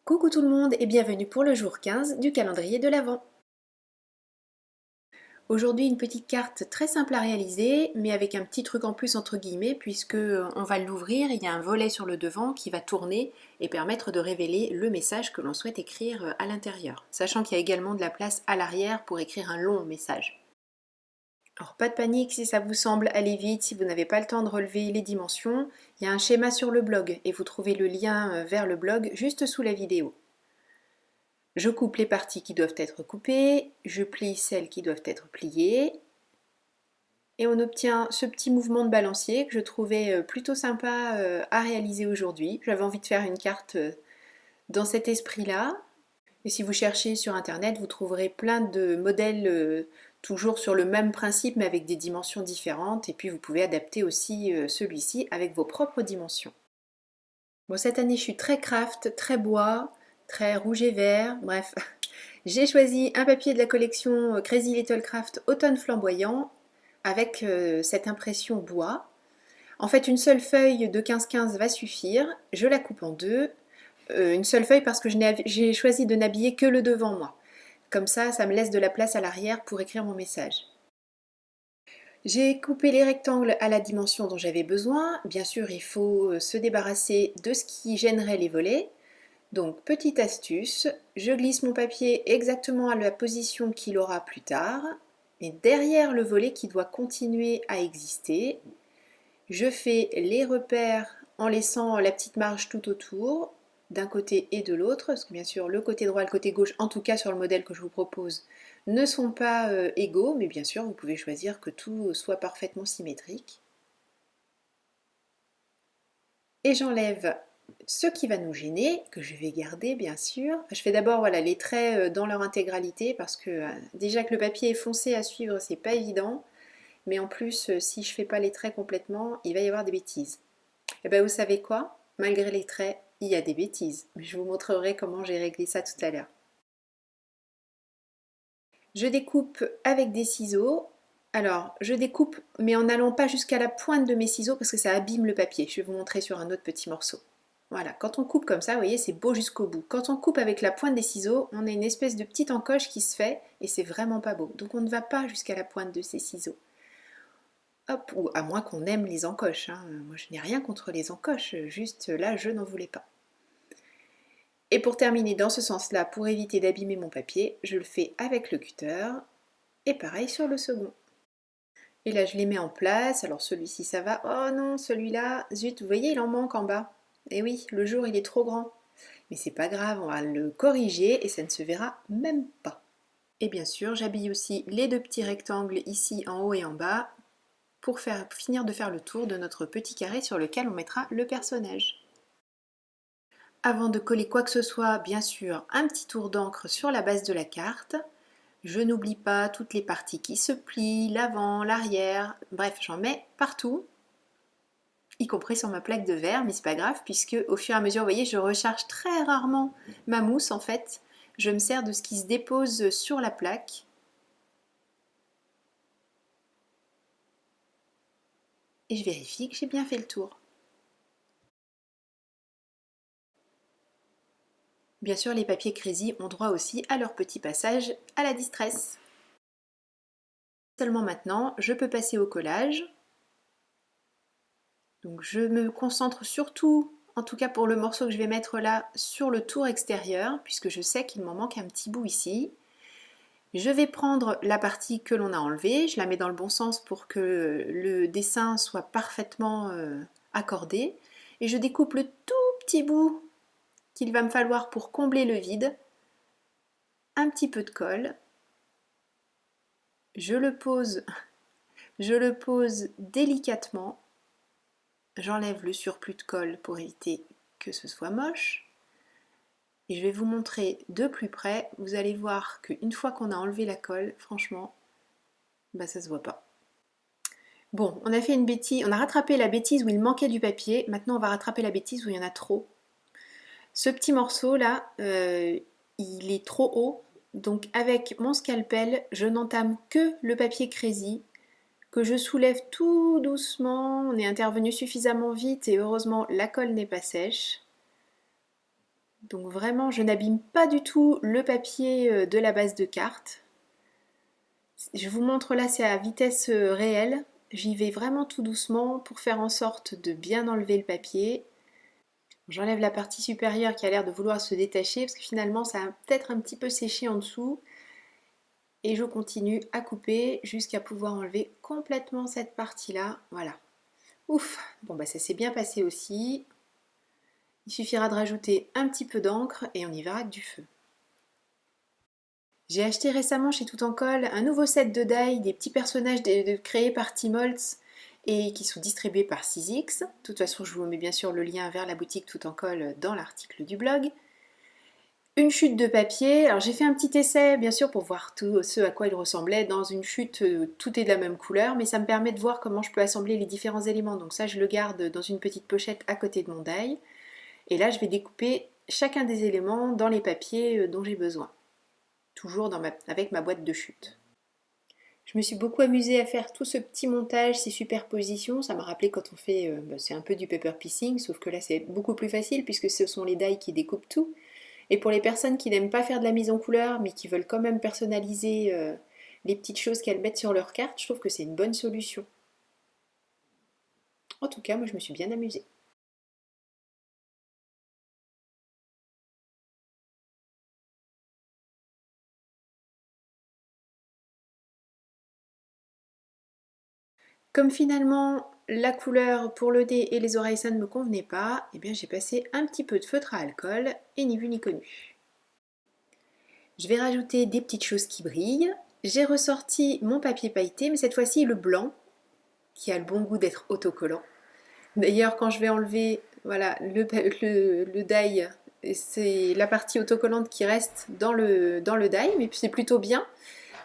Coucou tout le monde et bienvenue pour le jour 15 du calendrier de l'Avent. Aujourd'hui une petite carte très simple à réaliser mais avec un petit truc en plus entre guillemets puisque on va l'ouvrir, il y a un volet sur le devant qui va tourner et permettre de révéler le message que l'on souhaite écrire à l'intérieur, sachant qu'il y a également de la place à l'arrière pour écrire un long message. Alors pas de panique si ça vous semble aller vite, si vous n'avez pas le temps de relever les dimensions, il y a un schéma sur le blog et vous trouvez le lien vers le blog juste sous la vidéo. Je coupe les parties qui doivent être coupées, je plie celles qui doivent être pliées et on obtient ce petit mouvement de balancier que je trouvais plutôt sympa à réaliser aujourd'hui. J'avais envie de faire une carte dans cet esprit-là. Et si vous cherchez sur internet, vous trouverez plein de modèles toujours sur le même principe mais avec des dimensions différentes et puis vous pouvez adapter aussi celui-ci avec vos propres dimensions. Bon, cette année je suis très craft, très bois, très rouge et vert, bref. J'ai choisi un papier de la collection Crazy Little Craft Automne Flamboyant avec cette impression bois. En fait, une seule feuille de 15-15 va suffire. Je la coupe en deux. Une seule feuille parce que j'ai choisi de n'habiller que le devant, moi. Comme ça me laisse de la place à l'arrière pour écrire mon message. J'ai coupé les rectangles à la dimension dont j'avais besoin. Bien sûr, il faut se débarrasser de ce qui gênerait les volets. Donc, petite astuce, je glisse mon papier exactement à la position qu'il aura plus tard, et derrière le volet qui doit continuer à exister, je fais les repères en laissant la petite marge tout autour, d'un côté et de l'autre, parce que bien sûr le côté droit et le côté gauche, en tout cas sur le modèle que je vous propose, ne sont pas égaux, mais bien sûr vous pouvez choisir que tout soit parfaitement symétrique. Et j'enlève ce qui va nous gêner, que je vais garder bien sûr. Je fais d'abord voilà, les traits dans leur intégralité parce que déjà que le papier est foncé à suivre, c'est pas évident. Mais en plus, si je fais pas les traits complètement, il va y avoir des bêtises. Et bien vous savez quoi? Malgré les traits, il y a des bêtises. Je vous montrerai comment j'ai réglé ça tout à l'heure. Je découpe avec des ciseaux. Alors, je découpe, mais en n'allant pas jusqu'à la pointe de mes ciseaux parce que ça abîme le papier. Je vais vous montrer sur un autre petit morceau. Voilà, quand on coupe comme ça, vous voyez, c'est beau jusqu'au bout. Quand on coupe avec la pointe des ciseaux, on a une espèce de petite encoche qui se fait et c'est vraiment pas beau. Donc on ne va pas jusqu'à la pointe de ces ciseaux. Hop, ou à moins qu'on aime les encoches, hein. Moi je n'ai rien contre les encoches, juste là je n'en voulais pas. Et pour terminer dans ce sens-là, pour éviter d'abîmer mon papier, je le fais avec le cutter et pareil sur le second. Et là je les mets en place, alors celui-ci ça va, oh non celui-là, zut, vous voyez il en manque en bas. Et oui, le jour il est trop grand. Mais c'est pas grave, on va le corriger et ça ne se verra même pas. Et bien sûr, j'habille aussi les deux petits rectangles ici en haut et en bas pour finir de faire le tour de notre petit carré sur lequel on mettra le personnage. Avant de coller quoi que ce soit, bien sûr, un petit tour d'encre sur la base de la carte. Je n'oublie pas toutes les parties qui se plient, l'avant, l'arrière, bref, j'en mets partout, y compris sur ma plaque de verre, mais c'est pas grave puisque au fur et à mesure, vous voyez, je recharge très rarement ma mousse en fait. Je me sers de ce qui se dépose sur la plaque. Et je vérifie que j'ai bien fait le tour. Bien sûr, les papiers Crazy ont droit aussi à leur petit passage à la distress. Seulement maintenant, je peux passer au collage. Donc je me concentre surtout, en tout cas pour le morceau que je vais mettre là, sur le tour extérieur, puisque je sais qu'il m'en manque un petit bout ici. Je vais prendre la partie que l'on a enlevée, je la mets dans le bon sens pour que le dessin soit parfaitement accordé. Et je découpe le tout petit bout qu'il va me falloir pour combler le vide. Un petit peu de colle. Je le pose délicatement. J'enlève le surplus de colle pour éviter que ce soit moche. Et je vais vous montrer de plus près. Vous allez voir qu'une fois qu'on a enlevé la colle, franchement, bah ça se voit pas. Bon, on a fait une bêtise, on a rattrapé la bêtise où il manquait du papier. Maintenant, on va rattraper la bêtise où il y en a trop. Ce petit morceau là, il est trop haut. Donc avec mon scalpel, je n'entame que le papier Crazy, que je soulève tout doucement. On est intervenu suffisamment vite et heureusement la colle n'est pas sèche. Donc vraiment, je n'abîme pas du tout le papier de la base de carte. Je vous montre là, c'est à vitesse réelle. J'y vais vraiment tout doucement pour faire en sorte de bien enlever le papier. J'enlève la partie supérieure qui a l'air de vouloir se détacher parce que finalement ça a peut-être un petit peu séché en dessous. Et je continue à couper jusqu'à pouvoir enlever complètement cette partie-là. Voilà. Ouf! Bon bah ça s'est bien passé aussi. Il suffira de rajouter un petit peu d'encre et on y verra que du feu. J'ai acheté récemment chez Tout en Colle un nouveau set de die, des petits personnages créés par Tmoltz et qui sont distribués par Sizzix. De toute façon, je vous mets bien sûr le lien vers la boutique Tout en Colle dans l'article du blog. Une chute de papier, alors j'ai fait un petit essai bien sûr pour voir tout ce à quoi il ressemblait. Dans une chute, tout est de la même couleur, mais ça me permet de voir comment je peux assembler les différents éléments. Donc ça, je le garde dans une petite pochette à côté de mon die. Et là, je vais découper chacun des éléments dans les papiers dont j'ai besoin. Toujours avec ma boîte de chute. Je me suis beaucoup amusée à faire tout ce petit montage, ces superpositions. Ça m'a rappelé quand on fait, c'est un peu du paper piecing, sauf que là c'est beaucoup plus facile puisque ce sont les die qui découpent tout. Et pour les personnes qui n'aiment pas faire de la mise en couleur mais qui veulent quand même personnaliser les petites choses qu'elles mettent sur leur carte, je trouve que c'est une bonne solution. En tout cas, moi je me suis bien amusée. Comme finalement la couleur pour le nez et les oreilles ça ne me convenait pas, eh bien j'ai passé un petit peu de feutre à alcool et ni vu ni connu. Je vais rajouter des petites choses qui brillent. J'ai ressorti mon papier pailleté, mais cette fois-ci le blanc, qui a le bon goût d'être autocollant. D'ailleurs, quand je vais enlever voilà, le die, c'est la partie autocollante qui reste dans le die, mais c'est plutôt bien,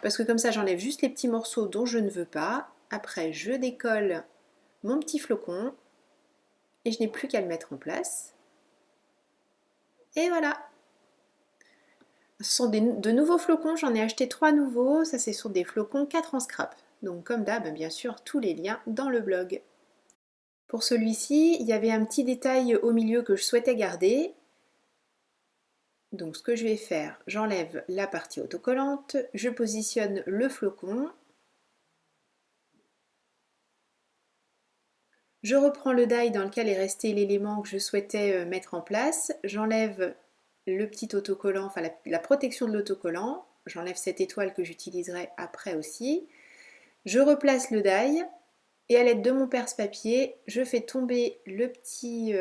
parce que comme ça j'enlève juste les petits morceaux dont je ne veux pas. Après, je décolle mon petit flocon, et je n'ai plus qu'à le mettre en place. Et voilà! Ce sont de nouveaux flocons, j'en ai acheté 3 nouveaux, ça ce sont des flocons 4 en scrap. Donc comme d'hab, bien sûr, tous les liens dans le blog. Pour celui-ci, il y avait un petit détail au milieu que je souhaitais garder. Donc ce que je vais faire, j'enlève la partie autocollante, je positionne le flocon, je reprends le die dans lequel est resté l'élément que je souhaitais mettre en place, j'enlève le petit autocollant, enfin la protection de l'autocollant, j'enlève cette étoile que j'utiliserai après aussi, je replace le die et à l'aide de mon perce-papier, je fais tomber le petit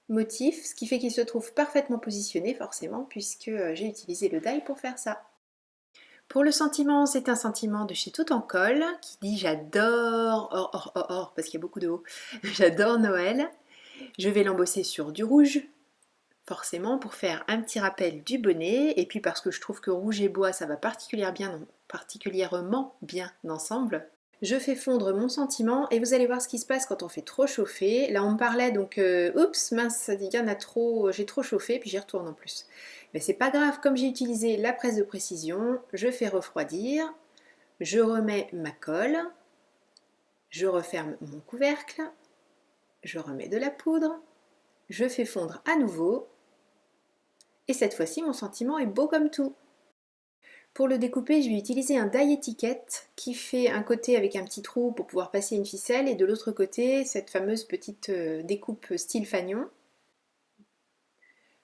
motif, ce qui fait qu'il se trouve parfaitement positionné forcément puisque j'ai utilisé le die pour faire ça. Pour le sentiment, c'est un sentiment de chez Tout en Colle qui dit j'adore, parce qu'il y a beaucoup de haut, j'adore Noël. Je vais l'embosser sur du rouge, forcément pour faire un petit rappel du bonnet, et puis parce que je trouve que rouge et bois ça va particulièrement bien ensemble. Je fais fondre mon sentiment et vous allez voir ce qui se passe quand on fait trop chauffer. Là on me parlait donc oups mince, il y en a trop, j'ai trop chauffé puis j'y retourne en plus. Mais c'est pas grave, comme j'ai utilisé la presse de précision, je fais refroidir, je remets ma colle, je referme mon couvercle, je remets de la poudre, je fais fondre à nouveau et cette fois-ci mon sentiment est beau comme tout. Pour le découper, je vais utiliser un die étiquette qui fait un côté avec un petit trou pour pouvoir passer une ficelle et de l'autre côté cette fameuse petite découpe style fanion.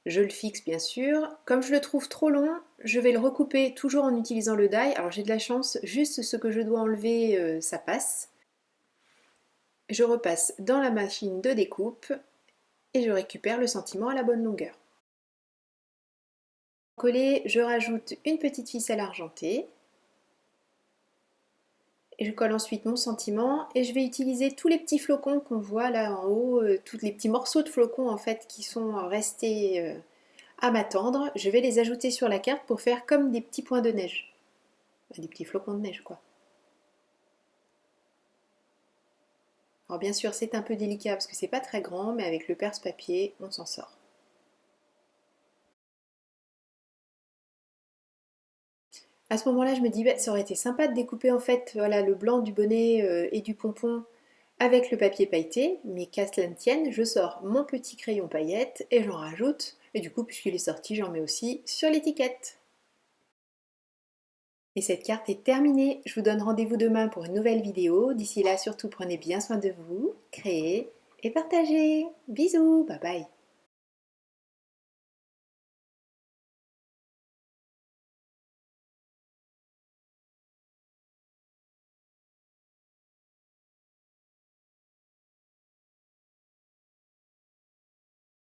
Je le fixe bien sûr. Comme je le trouve trop long, je vais le recouper toujours en utilisant le die. Alors j'ai de la chance, juste ce que je dois enlever, ça passe. Je repasse dans la machine de découpe et je récupère le sentiment à la bonne longueur. Pour coller, je rajoute une petite ficelle argentée. Et je colle ensuite mon sentiment et je vais utiliser tous les petits flocons qu'on voit là en haut, tous les petits morceaux de flocons en fait qui sont restés à m'attendre. Je vais les ajouter sur la carte pour faire comme des petits points de neige. Des petits flocons de neige quoi. Alors bien sûr c'est un peu délicat parce que c'est pas très grand mais avec le perce-papier on s'en sort. À ce moment-là je me dis bah, ça aurait été sympa de découper en fait voilà, le blanc du bonnet et du pompon avec le papier pailleté, mais qu'à cela ne tienne, je sors mon petit crayon paillette et j'en rajoute Et du coup, puisqu'il est sorti, j'en mets aussi sur l'étiquette. Et cette carte est terminée. Je vous donne rendez-vous demain pour une nouvelle vidéo. D'ici là, surtout prenez bien soin de vous, créez et partagez. Bisous, bye bye.